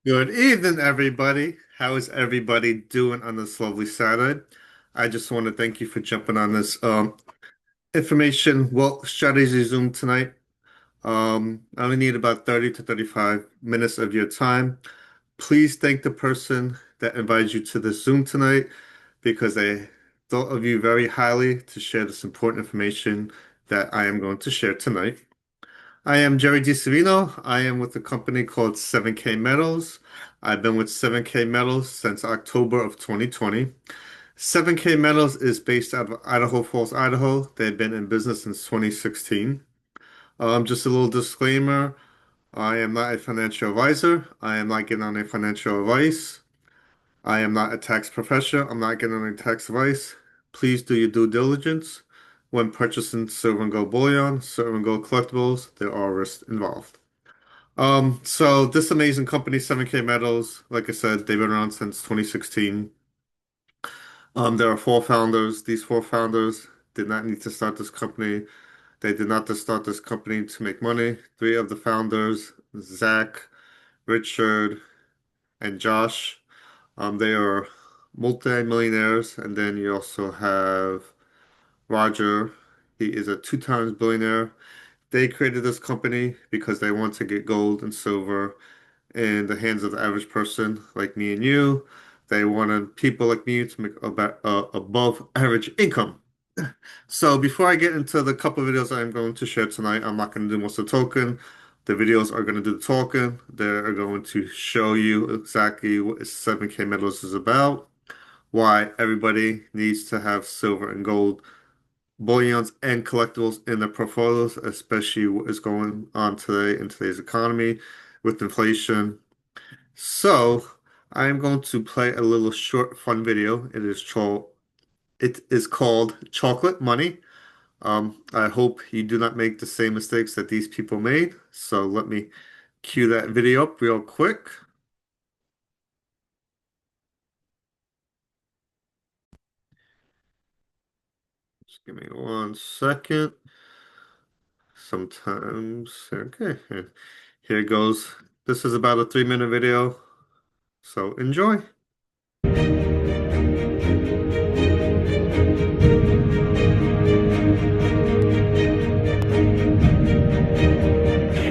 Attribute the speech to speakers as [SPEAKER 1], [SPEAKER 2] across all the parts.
[SPEAKER 1] Good evening, everybody. How is everybody doing on this lovely Saturday? I just want to thank you for jumping on this information wealth strategy Zoom tonight. I only need about 30 to 35 minutes of your time. Please thank the person that invited you to this Zoom tonight because they thought of you very highly to share this important information that I am going to share tonight. I am Jerry DiSavino. I am with a company called 7K Metals. I've been with 7K Metals since October of 2020. 7K Metals is based out of Idaho Falls, Idaho. They've been in business since 2016. Just a little disclaimer. I am not a financial advisor. I am not getting on a financial advice. I am not a tax professional. I'm not getting on any tax advice. Please do your due diligence when purchasing silver and gold bullion, silver and gold collectibles. There are risks involved. So this amazing company, 7K Metals, like I said, they've been around since 2016. There are four founders. These four founders did not need to start this company. They did not just start this company to make money. Three of the founders, Zach, Richard, and Josh, they are multi-millionaires. And then you also have Roger. He is a two times billionaire. They created this company because they want to get gold and silver in the hands of the average person like me and you. They wanted people like me to make above average income. So before I get into the couple of videos I'm going to share tonight, I'm not going to do most of the talking. The videos are going to do the talking. They're going to show you exactly what 7K Metals is about, why everybody needs to have silver and gold bullions and collectibles in their portfolios, especially what is going on today in today's economy with inflation. So I am going to play a little short fun video. It is called Chocolate Money. I hope you do not make the same mistakes that these people made. So let me cue that video up real quick. Just give me 1 second. Sometimes, okay, here it goes. This is about a 3-minute video, so enjoy.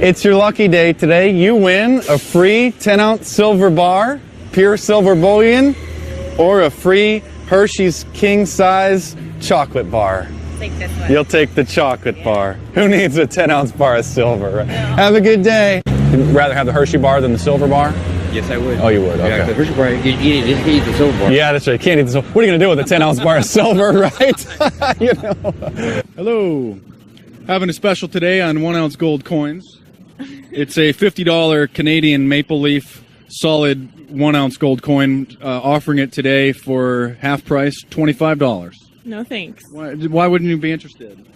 [SPEAKER 2] It's your lucky day today. You win a free 10-ounce silver bar, pure silver bullion, or a free Hershey's king-size chocolate bar.
[SPEAKER 3] Take this one.
[SPEAKER 2] You'll take the chocolate bar. Who needs a 10-ounce bar of silver? Right? No. Have a good day. You'd rather have the Hershey bar than the silver bar?
[SPEAKER 4] Yes, I would.
[SPEAKER 2] Oh, you would? Okay.
[SPEAKER 4] Yeah, the Hershey bar, you eat the silver bar.
[SPEAKER 2] Yeah, that's right. You can't eat the silver. What are you going to do with a 10-ounce bar of silver, right? You know.
[SPEAKER 5] Hello. Having a special today on 1-ounce gold coins. It's a $50 Canadian maple leaf solid 1-ounce gold coin, offering it today for half price, $25.
[SPEAKER 3] No thanks.
[SPEAKER 5] Why wouldn't you be interested?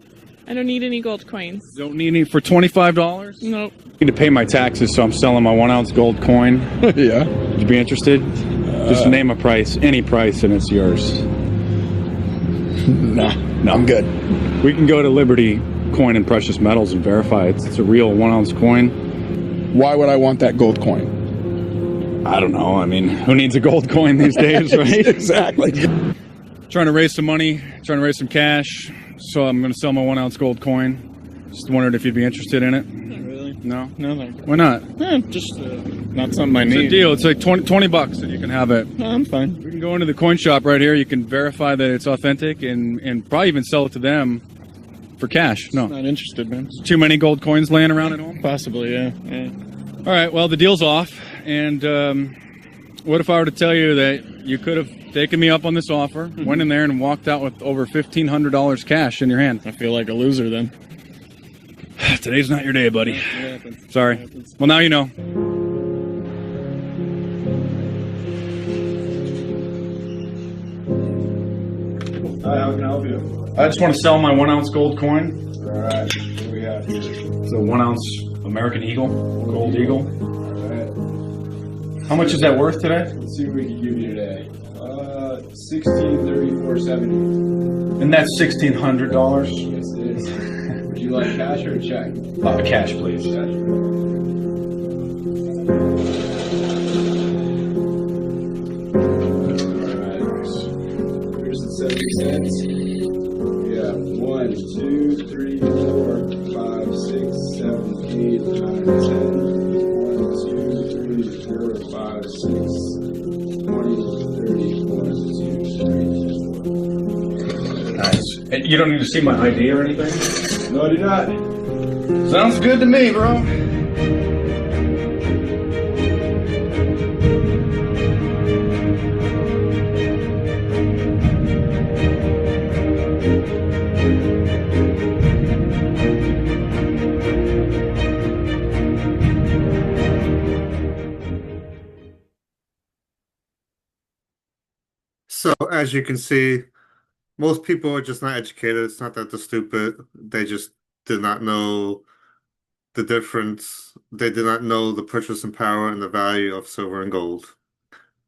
[SPEAKER 3] I don't need any gold coins.
[SPEAKER 5] Don't need any for $25?
[SPEAKER 3] Nope.
[SPEAKER 5] I need to pay my taxes, so I'm selling my 1-ounce gold coin.
[SPEAKER 6] Yeah.
[SPEAKER 5] Would you be interested? Just name a price, any price, and it's yours.
[SPEAKER 6] No, I'm good.
[SPEAKER 5] We can go to Liberty Coin and Precious Metals and verify it's a real 1-ounce coin.
[SPEAKER 6] Why would I want that gold coin?
[SPEAKER 5] I don't know. I mean, who needs a gold coin these days, right?
[SPEAKER 6] Exactly.
[SPEAKER 5] Trying to raise some money, trying to raise some cash, so I'm going to sell my 1-ounce gold coin. Just wondered if you'd be interested in it.
[SPEAKER 7] Not really.
[SPEAKER 5] No?
[SPEAKER 7] No, thank you.
[SPEAKER 5] Why not?
[SPEAKER 7] Just not something I
[SPEAKER 5] It's
[SPEAKER 7] need.
[SPEAKER 5] a deal. It's like 20 bucks and you can have it.
[SPEAKER 7] No, I'm fine.
[SPEAKER 5] We can go into the coin shop right here. You can verify that it's authentic and probably even sell it to them for cash. No.
[SPEAKER 7] Not interested, man.
[SPEAKER 5] Too many gold coins laying around at home?
[SPEAKER 7] Possibly, yeah.
[SPEAKER 5] All right, well, the deal's off. And what if I were to tell you that you could have taken me up on this offer, went in there and walked out with over $1,500 cash in your hand?
[SPEAKER 7] I feel like a loser then.
[SPEAKER 5] Today's not your day, buddy.
[SPEAKER 7] It happens.
[SPEAKER 5] Sorry.
[SPEAKER 7] It happens.
[SPEAKER 5] Well, now you know.
[SPEAKER 6] Hi, how can I help you?
[SPEAKER 5] I just want to sell my 1-ounce gold coin.
[SPEAKER 6] All right, what do we have here?
[SPEAKER 5] It's a 1-ounce American Eagle, gold eagle.
[SPEAKER 6] All right,
[SPEAKER 5] How much is that worth today?
[SPEAKER 6] let's see what we can give you today. 1634.70.
[SPEAKER 5] And that's $1,600.
[SPEAKER 6] Yes, it is. Would you like cash or a check?
[SPEAKER 5] Cash, please.
[SPEAKER 6] Cash.
[SPEAKER 5] You don't need to see my ID or anything?
[SPEAKER 6] No, I do not.
[SPEAKER 5] Sounds good to me, bro.
[SPEAKER 1] So as you can see, most people are just not educated. It's not that they're stupid. They just did not know the difference. They did not know the purchasing power and the value of silver and gold.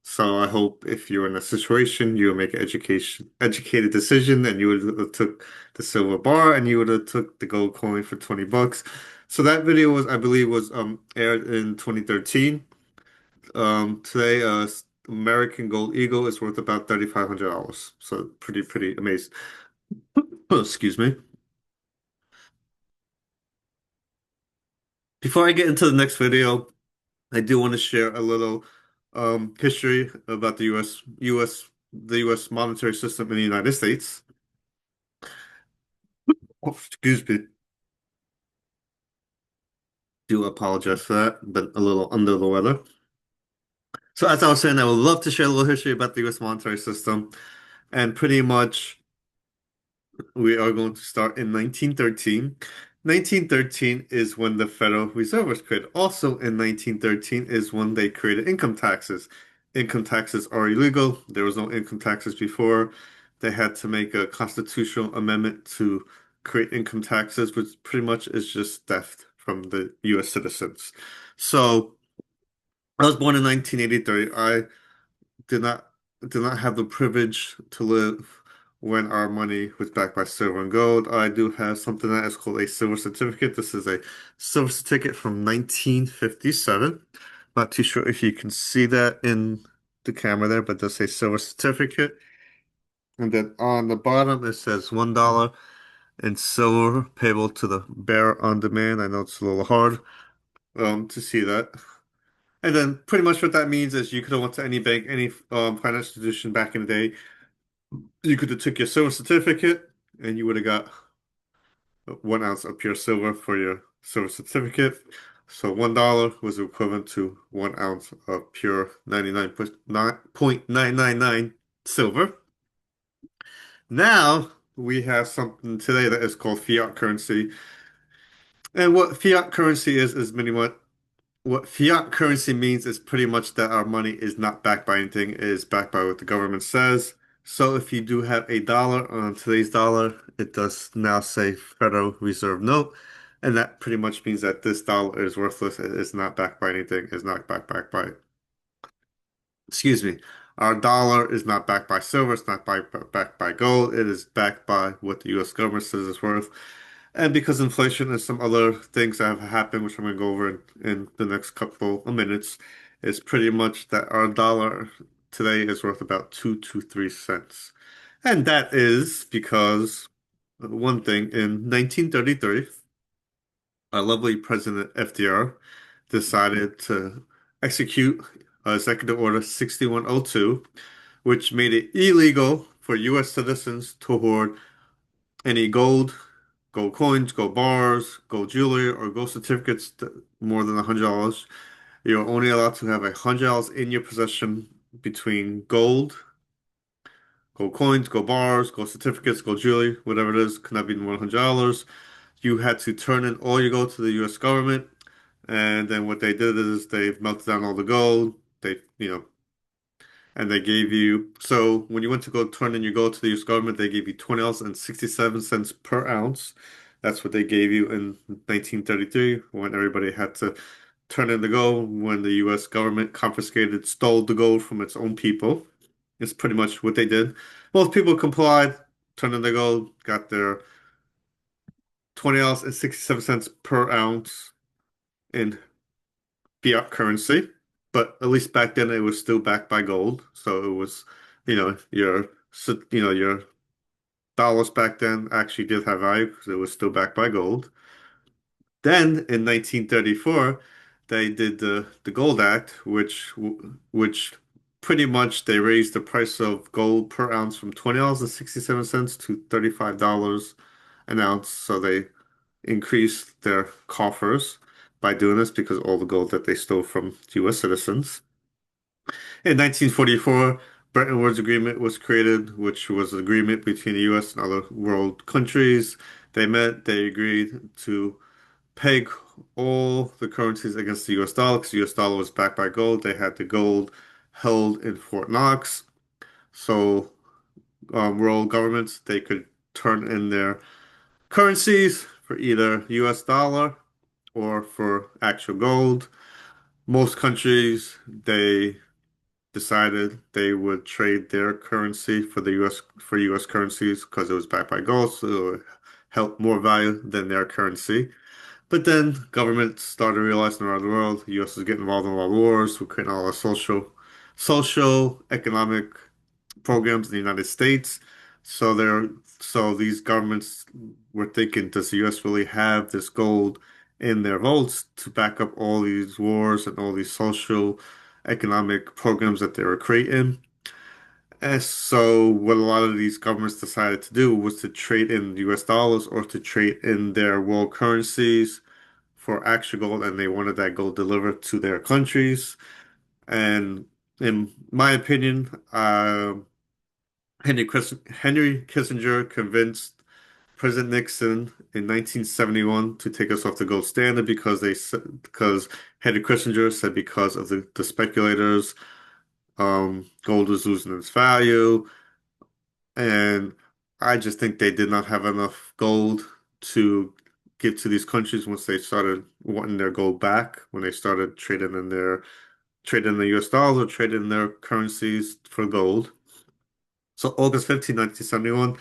[SPEAKER 1] So I hope if you're in a situation, you will make an educated decision, and you would have took the silver bar and you would have took the gold coin for 20 bucks. So that video was, I believe, was aired in 2013. Today, American Gold Eagle is worth about $3,500. So pretty amazing. Oh, excuse me. Before I get into the next video, I do want to share a little history about the the U.S. monetary system in the United States. Oh, excuse me. Do apologize for that, but a little under the weather. So as I was saying, I would love to share a little history about the U.S. monetary system, and pretty much we are going to start in 1913. 1913 is when the Federal Reserve was created. Also in 1913 is when they created income taxes. Income taxes are illegal. There was no income taxes before. They had to make a constitutional amendment to create income taxes, which pretty much is just theft from the US citizens. So I was born in 1983. I did not did not have the privilege to live when our money was backed by silver and gold. I do have something that is called a silver certificate. This is a silver certificate from 1957. Not too sure if you can see that in the camera there, but it does say silver certificate. And then on the bottom it says $1 in silver payable to the bearer on demand. I know it's a little hard to see that. And then pretty much what that means is you could have went to any bank, any financial institution back in the day. You could have took your silver certificate and you would have got 1 ounce of pure silver for your silver certificate. So $1 was equivalent to 1 ounce of pure 99.999 silver. Now we have something today that is called fiat currency. And what fiat currency is many what fiat currency means is pretty much that our money is not backed by anything, it is backed by what the government says. So if you do have a dollar on today's dollar, it does now say Federal Reserve Note, and that pretty much means that this dollar is worthless. It is not backed by anything. It's not backed by, excuse me. Our dollar is not backed by silver. It's not backed by gold. It is backed by what the U.S. government says it's worth. And because inflation and some other things that have happened, which I'm going to go over in the next couple of minutes, is pretty much that our dollar today is worth about 2 to 3 cents. And that is because one thing, in 1933, our lovely President FDR decided to execute Executive Order 6102, which made it illegal for U.S. citizens to hoard any gold coins, gold bars, gold jewelry, or gold certificates more than $100. You're only allowed to have $100 in your possession between gold coins, gold bars, gold certificates, gold jewelry, whatever it is, cannot be more than $100. You had to turn in all your gold to the U.S. government, and then what they did is they melted down all the gold. And they gave you, so when you went to go turn in your gold to the US government, they gave you $20.67 per ounce. That's what they gave you in 1933 when everybody had to turn in the gold, when the US government confiscated, stole the gold from its own people. It's pretty much what they did. Most people complied, turned in the gold, got their $20.67 per ounce in fiat currency, but at least back then it was still backed by gold. So it was, your dollars back then actually did have value because it was still backed by gold. Then in 1934, they did the Gold Act, which pretty much they raised the price of gold per ounce from $20.67 to $35 an ounce. So they increased their coffers by doing this because all the gold that they stole from U.S. citizens. In 1944, Bretton Woods Agreement was created, which was an agreement between the U.S. and other world countries. They agreed to peg all the currencies against the US dollar because the US dollar was backed by gold. They had the gold held in Fort Knox. So world governments, they could turn in their currencies for either US dollar or for actual gold. Most countries, they decided they would trade their currency for the US currencies because it was backed by gold, so it held more value than their currency. But then governments started realizing around the world, the US was getting involved in a lot of wars, we're creating all the social, economic programs in the United States. So these governments were thinking, does the US really have this gold in their vaults to back up all these wars and all these social, economic programs that they were creating? And so what a lot of these governments decided to do was to trade in US dollars or to trade in their world currencies for actual gold, and they wanted that gold delivered to their countries. And in my opinion, Henry Kissinger convinced President Nixon in 1971 to take us off the gold standard because Henry Kissinger said because of the speculators, gold was losing its value, and I just think they did not have enough gold to give to these countries once they started wanting their gold back, when they started trading the US dollar, trading their currencies for gold. So August 15, 1971,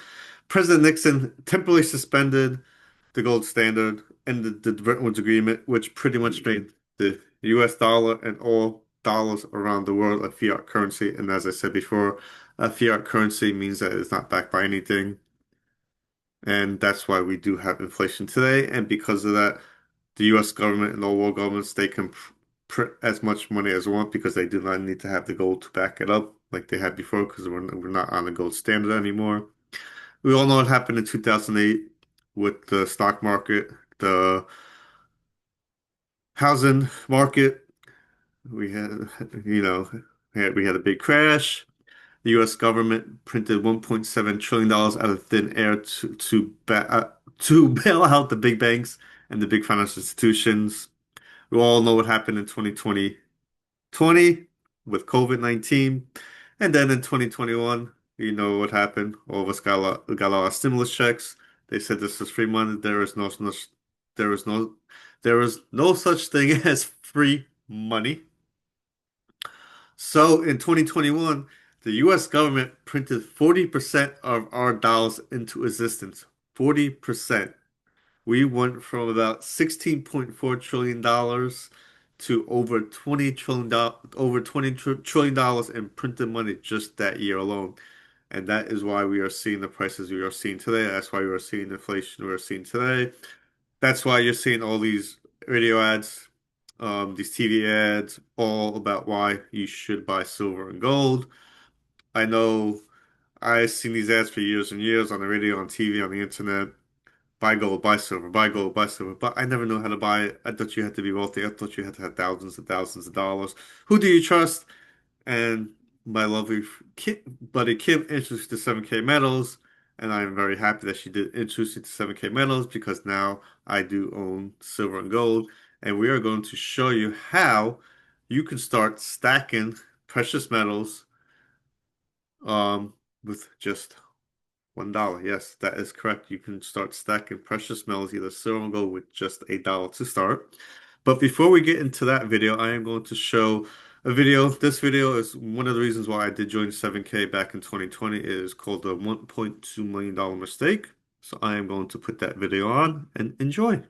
[SPEAKER 1] President Nixon temporarily suspended the gold standard and the Bretton Woods Agreement, which pretty much made the US dollar and all dollars around the world a fiat currency. And as I said before, a fiat currency means that it's not backed by anything. And that's why we do have inflation today. And because of that, the US government and all world governments, they can print as much money as they want because they do not need to have the gold to back it up like they had before because we're not on the gold standard anymore. We all know what happened in 2008 with the stock market, the housing market. We had, we had a big crash. The U.S. government printed $1.7 trillion dollars out of thin air to bail out the big banks and the big financial institutions. We all know what happened in 2020 with COVID-19. And then in 2021, you know what happened. All of us got a lot of stimulus checks. They said this is free money. There is no such thing as free money. So in 2021, the US government printed 40% of our dollars into existence. 40%. We went from about $16.4 trillion to over $20 trillion in printed money just that year alone. And that is why we are seeing the prices we are seeing today. That's why we are seeing the inflation we are seeing today. That's why you're seeing all these radio ads, these TV ads, all about why you should buy silver and gold. I know I've seen these ads for years and years on the radio, on TV, on the internet. Buy gold, buy silver, buy gold, buy silver. But I never knew how to buy it. I thought you had to be wealthy. I thought you had to have thousands and thousands of dollars. Who do you trust? And my lovely buddy Kim introduced the 7K metals, and I'm very happy that she did introduce it to 7K metals because now I do own silver and gold, and we are going to show you how you can start stacking precious metals with just $1. Yes, that is correct. You can start stacking precious metals, either silver and gold, with just $1 to start. But before we get into that video, I am going to show a video. This video is one of the reasons why I did join 7K back in 2020. It is called the $1.2 million mistake. So I am going to put that video on and enjoy.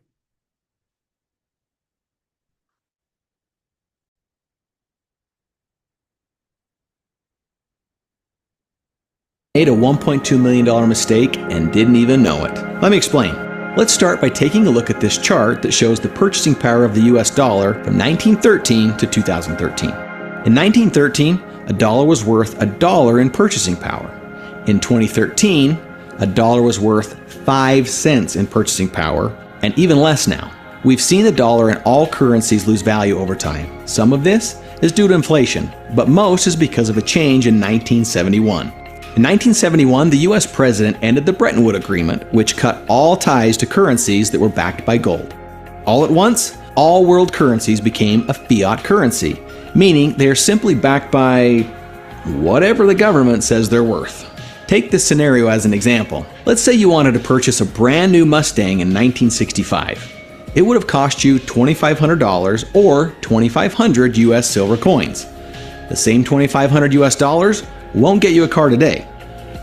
[SPEAKER 8] Made a $1.2 million mistake and didn't even know it. Let me explain. Let's start by taking a look at this chart that shows the purchasing power of the US dollar from 1913 to 2013. In 1913, a dollar was worth $1 in purchasing power. In 2013, a dollar was worth 5 cents in purchasing power, and even less now. We've seen the dollar and all currencies lose value over time. Some of this is due to inflation, but most is because of a change in 1971. In 1971, the US president ended the Bretton Woods Agreement, which cut all ties to currencies that were backed by gold. All at once, all world currencies became a fiat currency, meaning they are simply backed by whatever the government says they're worth. Take this scenario as an example. Let's say you wanted to purchase a brand new Mustang in 1965. It would have cost you $2,500 or 2,500 US silver coins. The same 2,500 US dollars won't get you a car today,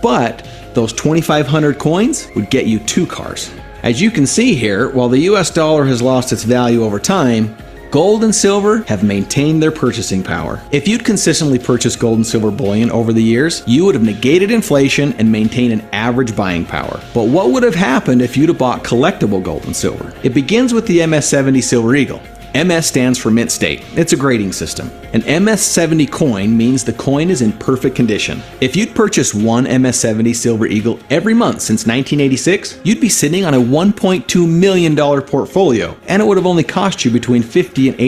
[SPEAKER 8] but those 2,500 coins would get you 2 cars. As you can see here, while the US dollar has lost its value over time, gold and silver have maintained their purchasing power. If you'd consistently purchased gold and silver bullion over the years, you would have negated inflation and maintained an average buying power. But what would have happened if you'd have bought collectible gold and silver? It begins with the MS-70 Silver Eagle. MS stands for mint state. It's a grading system. An MS-70 coin means the coin is in perfect condition. If you'd purchased one MS-70 Silver Eagle every month since 1986, you'd be sitting on a $1.2 million portfolio, and it would have only cost you between $50,000 and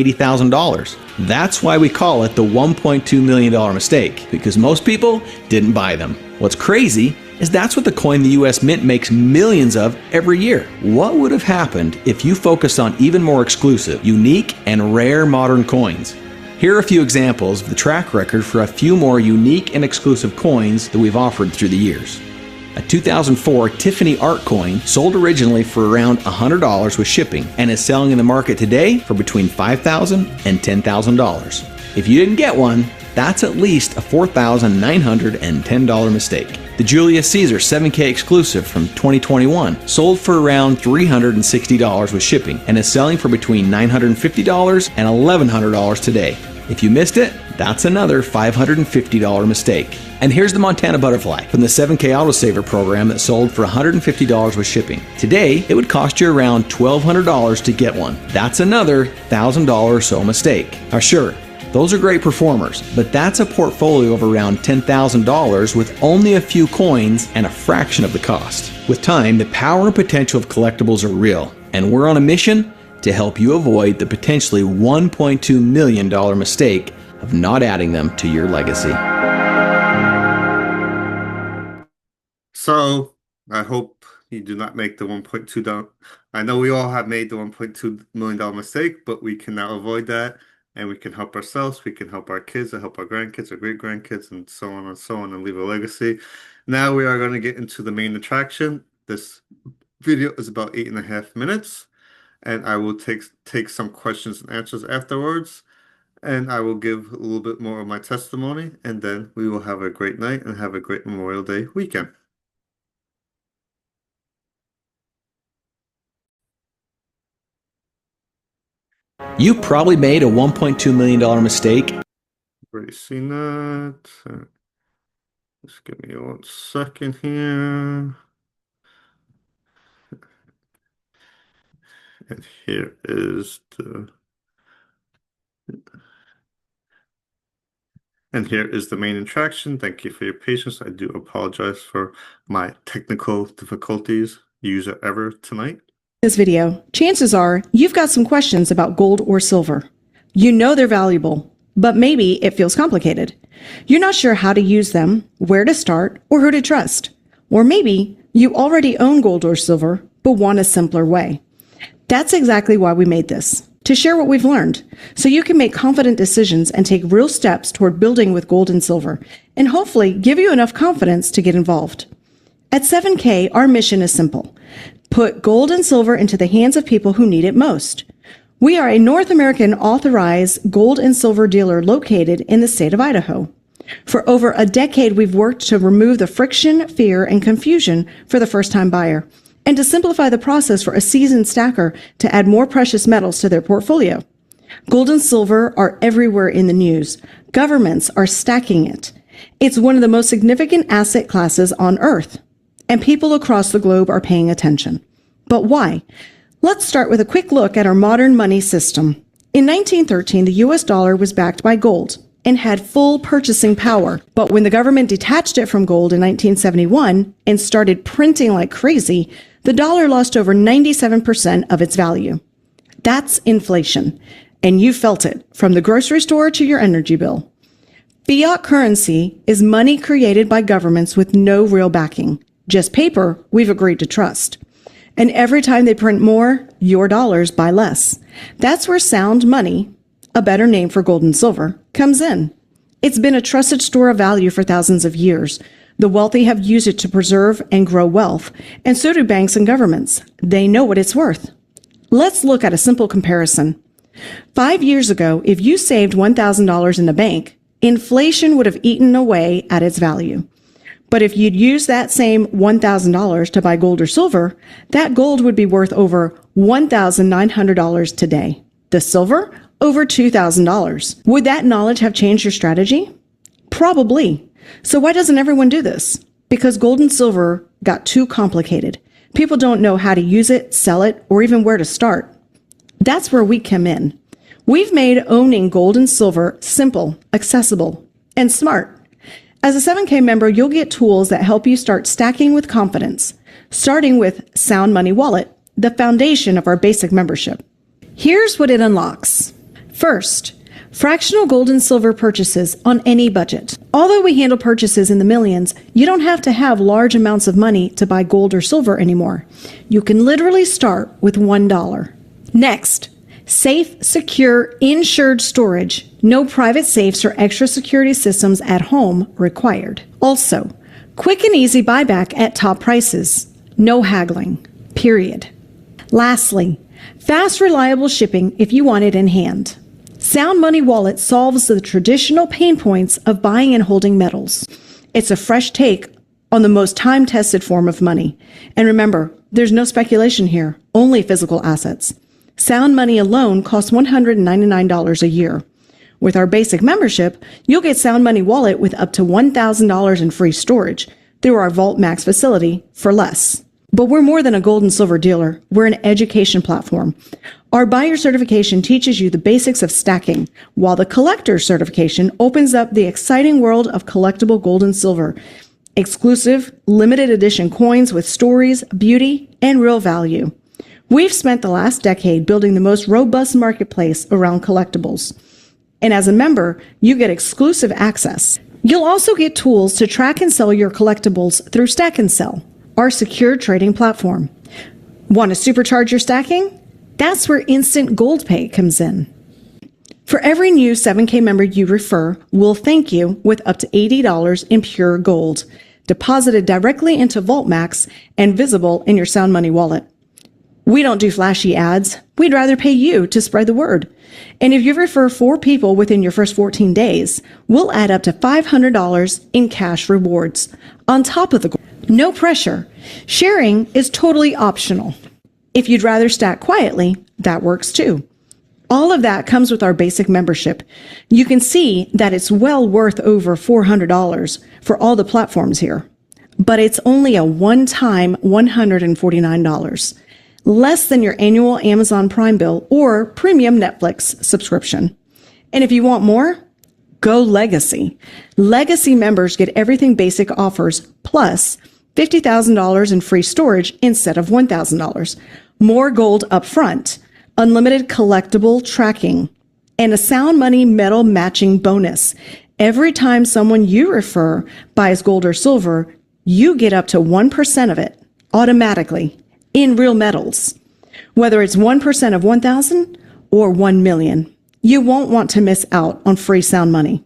[SPEAKER 8] $80,000. That's why we call it the $1.2 million mistake, because most people didn't buy them. What's crazy is that's what the coin the US Mint makes millions of every year. What would have happened if you focused on even more exclusive, unique, and rare modern coins? Here are a few examples of the track record for a few more unique and exclusive coins that we've offered through the years. A 2004 Tiffany art coin sold originally for around $100 with shipping and is selling in the market today for between $5,000 and $10,000. If you didn't get one, that's at least a $4,910 mistake. The Julius Caesar 7K exclusive from 2021 sold for around $360 with shipping and is selling for between $950 and $1,100 today. If you missed it, that's another $550 mistake. And here's the Montana Butterfly from the 7K Autosaver program that sold for $150 with shipping. Today, it would cost you around $1,200 to get one. That's another $1,000 or so mistake. Now sure, those are great performers, but that's a portfolio of around $10,000 with only a few coins and a fraction of the cost. With time, the power and potential of collectibles are real, and we're on a mission to help you avoid the potentially $1.2 million mistake of not adding them to your legacy.
[SPEAKER 1] So I hope you do not make the 1.2 down. I know we all have made the $1.2 million mistake, but we can now avoid that. And we can help ourselves, we can help our kids, and help our grandkids, our great-grandkids, and so on and so on, and leave a legacy. Now we are going to get into the main attraction. This video is about 8.5 minutes, and I will take some questions and answers afterwards, and I will give a little bit more of my testimony, and then we will have a great night and have a great Memorial Day weekend.
[SPEAKER 8] You probably made a $1.2 million mistake.
[SPEAKER 1] Already seen that. Just give me 1 second here. And here is the main attraction. Thank you for your patience. I do apologize for my technical difficulties. User error tonight.
[SPEAKER 9] This video, chances are you've got some questions about gold or silver. You know they're valuable, but maybe it feels complicated. You're not sure how to use them, where to start, or who to trust. Or maybe you already own gold or silver, but want a simpler way. That's exactly why we made this, to share what we've learned, so you can make confident decisions and take real steps toward building with gold and silver, and hopefully give you enough confidence to get involved. At 7K, our mission is simple. Put gold and silver into the hands of people who need it most. We are a North American authorized gold and silver dealer located in the state of Idaho. For over a decade, we've worked to remove the friction, fear, and confusion for the first-time buyer, and to simplify the process for a seasoned stacker to add more precious metals to their portfolio. Gold and silver are everywhere in the news. Governments are stacking it. It's one of the most significant asset classes on Earth, and people across the globe are paying attention. But why? Let's start with a quick look at our modern money system. In 1913, the US dollar was backed by gold. and had full purchasing power. But when the government detached it from gold in 1971 and started printing like crazy, the dollar lost over 97% of its value. That's inflation, and you felt it from the grocery store to your energy bill. Fiat currency is money created by governments with no real backing, just paper we've agreed to trust. And every time they print more, your dollars buy less. That's where sound money, a better name for gold and silver, comes in. It's been a trusted store of value for thousands of years. The wealthy have used it to preserve and grow wealth, and so do banks and governments. They know what it's worth. Let's look at a simple comparison. 5 years ago, if you saved $1,000 in the bank, inflation would have eaten away at its value. But if you'd use that same $1,000 to buy gold or silver, that gold would be worth over $1,900 today. The silver, over $2,000. Would that knowledge have changed your strategy? Probably. So why doesn't everyone do this? Because gold and silver got too complicated. People don't know how to use it, sell it, or even where to start. That's where we come in. We've made owning gold and silver simple, accessible, and smart. As a 7K member, you'll get tools that help you start stacking with confidence, starting with Sound Money Wallet, the foundation of our basic membership. Here's what it unlocks. First, fractional gold and silver purchases on any budget. Although we handle purchases in the millions, you don't have to have large amounts of money to buy gold or silver anymore. You can literally start with $1. Next, safe, secure, insured storage. No private safes or extra security systems at home required. Also, quick and easy buyback at top prices. No haggling. Period. Lastly, fast, reliable shipping if you want it in hand. Sound Money Wallet solves the traditional pain points of buying and holding metals. It's a fresh take on the most time-tested form of money. And remember, there's no speculation here, only physical assets. Sound Money alone costs $199 a year. With our basic membership, you'll get Sound Money Wallet with up to $1,000 in free storage through our Vault Max facility for less. But we're more than a gold and silver dealer. We're an education platform. Our buyer certification teaches you the basics of stacking, while the collector certification opens up the exciting world of collectible gold and silver. Exclusive, limited edition coins with stories, beauty, and real value. We've spent the last decade building the most robust marketplace around collectibles. And as a member, you get exclusive access. You'll also get tools to track and sell your collectibles through Stack and Sell, our secure trading platform. Want to supercharge your stacking? That's where Instant Gold Pay comes in. For every new 7K member you refer, we'll thank you with up to $80 in pure gold, deposited directly into Vault Max and visible in your Sound Money wallet. We don't do flashy ads. We'd rather pay you to spread the word. And if you refer 4 people within your first 14 days, we'll add up to $500 in cash rewards on top of the gold. No pressure. Sharing is totally optional. If you'd rather stack quietly, that works too. All of that comes with our basic membership. You can see that it's well worth over $400 for all the platforms here. But it's only a one-time $149. Less than your annual Amazon Prime bill or premium Netflix subscription. And if you want more, go Legacy. Legacy members get everything basic offers plus $50,000 in free storage instead of $1,000. More gold up front, unlimited collectible tracking, and a Sound Money metal matching bonus. Every time someone you refer buys gold or silver, you get up to 1% of it automatically in real metals. Whether it's 1% of 1,000 or 1 million, you won't want to miss out on free Sound Money.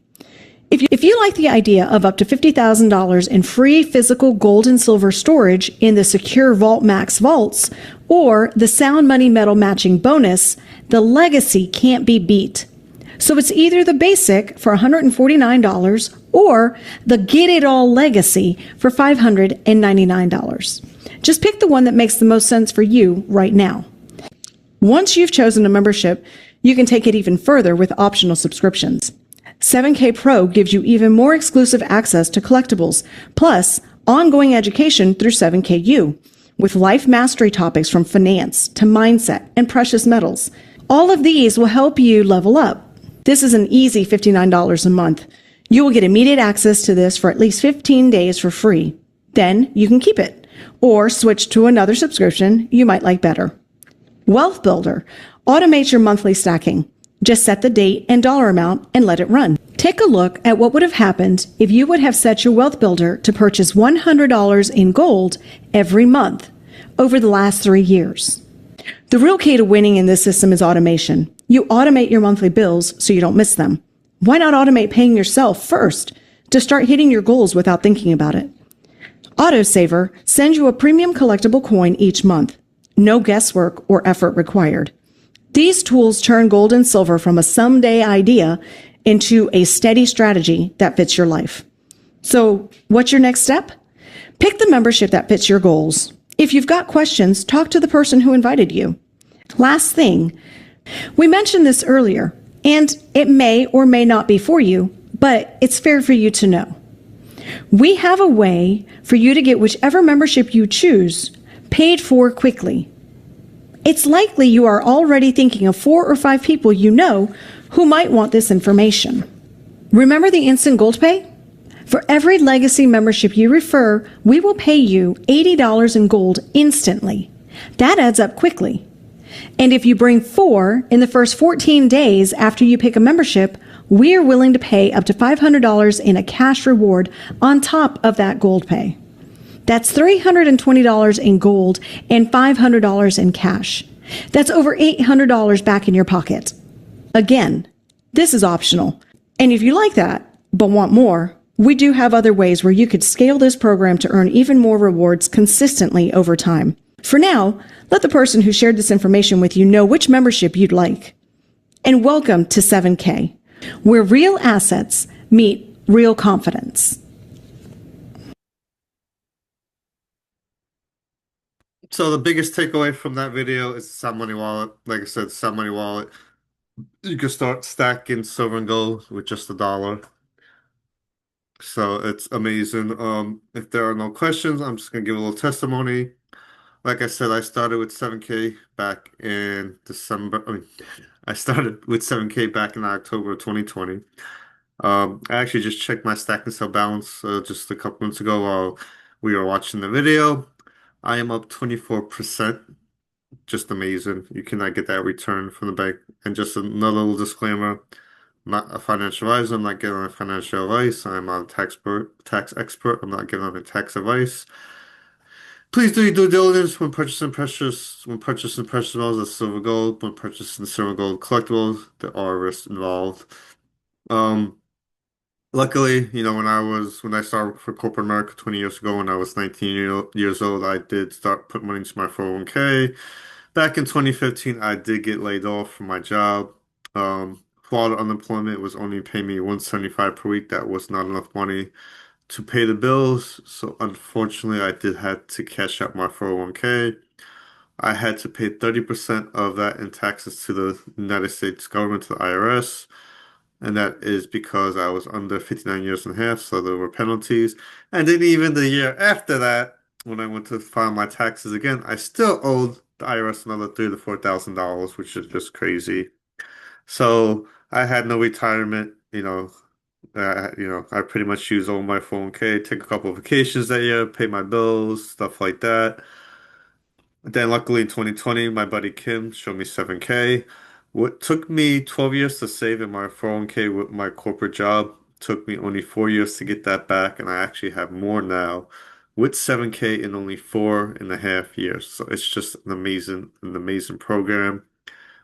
[SPEAKER 9] If you like the idea of up to $50,000 in free physical gold and silver storage in the secure Vault Max vaults or the Sound Money metal matching bonus, the Legacy can't be beat. So it's either the basic for $149 or the Get It All Legacy for $599. Just pick the one that makes the most sense for you right now. Once you've chosen a membership, you can take it even further with optional subscriptions. 7K Pro gives you even more exclusive access to collectibles, plus ongoing education through 7KU, with life mastery topics from finance to mindset and precious metals. All of these will help you level up. This is an easy $59 a month. You will get immediate access to this for at least 15 days for free. Then you can keep it or switch to another subscription you might like better. Wealth Builder automates your monthly stacking. Just set the date and dollar amount and let it run. Take a look at what would have happened if you would have set your Wealth Builder to purchase $100 in gold every month over the last 3 years. The real key to winning in this system is automation. You automate your monthly bills so you don't miss them. Why not automate paying yourself first to start hitting your goals without thinking about it? Autosaver sends you a premium collectible coin each month. No guesswork or effort required. These tools turn gold and silver from a someday idea into a steady strategy that fits your life. So, what's your next step? Pick the membership that fits your goals. If you've got questions, talk to the person who invited you. Last thing, we mentioned this earlier, and it may or may not be for you, but it's fair for you to know. We have a way for you to get whichever membership you choose paid for quickly. It's likely you are already thinking of 4 or 5 people you know who might want this information. Remember the instant gold pay? For every legacy membership you refer, we will pay you $80 in gold instantly. That adds up quickly. And if you bring 4 in the first 14 days after you pick a membership, we are willing to pay up to $500 in a cash reward on top of that gold pay. That's $320 in gold and $500 in cash. That's over $800 back in your pocket. Again, this is optional. And if you like that, but want more, we do have other ways where you could scale this program to earn even more rewards consistently over time. For now, let the person who shared this information with you know which membership you'd like. And welcome to 7K, where real assets meet real confidence.
[SPEAKER 1] So the biggest takeaway from that video is the Sound Money Wallet. Like I said, Sound Money Wallet. You can start stacking silver and gold with just $1. So it's amazing. If there are no questions, I'm just gonna give a little testimony. Like I said, I started with 7K back in December. I started with 7K back in October of 2020. I actually just checked my stack and sell balance just a couple months ago while we were watching the video. I am up 24%. Just amazing. You cannot get that return from the bank. And just another little disclaimer, I'm not a financial advisor. I'm not giving any financial advice. I'm not a tax expert. I'm not giving any tax advice. Please do your due diligence when purchasing precious metals as silver gold, when purchasing silver gold collectibles. There are risks involved. Um, Luckily, when I started for corporate America 20 years ago, when I was 19 years old, I did start putting money into my 401k. Back in 2015, I did get laid off from my job. Florida unemployment was only paying me 175 per week. That was not enough money to pay the bills. So unfortunately, I did have to cash out my 401k. I had to pay 30% of that in taxes to the United States government, to the IRS. And that is because I was under 59 years and a half, so there were penalties. And then even the year after that, when I went to file my taxes again, I still owed the IRS another $3,000 to $4,000, which is just crazy. So I had no retirement, I pretty much used all my 401k, took a couple of vacations that year, paid my bills, stuff like that. Then luckily in 2020, my buddy Kim showed me 7K. What took me 12 years to save in my 401k with my corporate job took me only 4 years to get that back, and I actually have more now with 7K in only 4.5 years. So it's just an amazing program.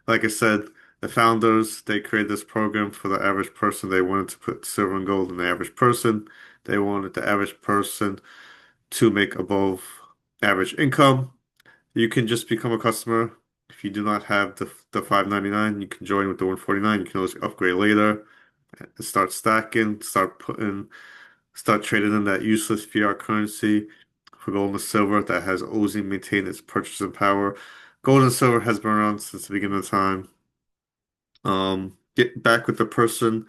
[SPEAKER 1] Like I said, the founders, they created this program for the average person. They wanted to put silver and gold in the average person. They wanted the average person to make above average income. You can just become a customer. If you do not have the 599, you can join with the 149. You can always upgrade later and start stacking, start trading in that useless fiat currency for gold and silver that has always maintained its purchasing power. Gold and silver has been around since the beginning of time. Get back with the person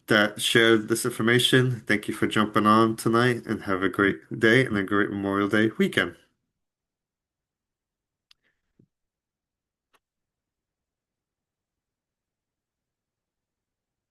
[SPEAKER 1] that shared this information. Thank you for jumping on tonight and have a great day and a great Memorial Day weekend.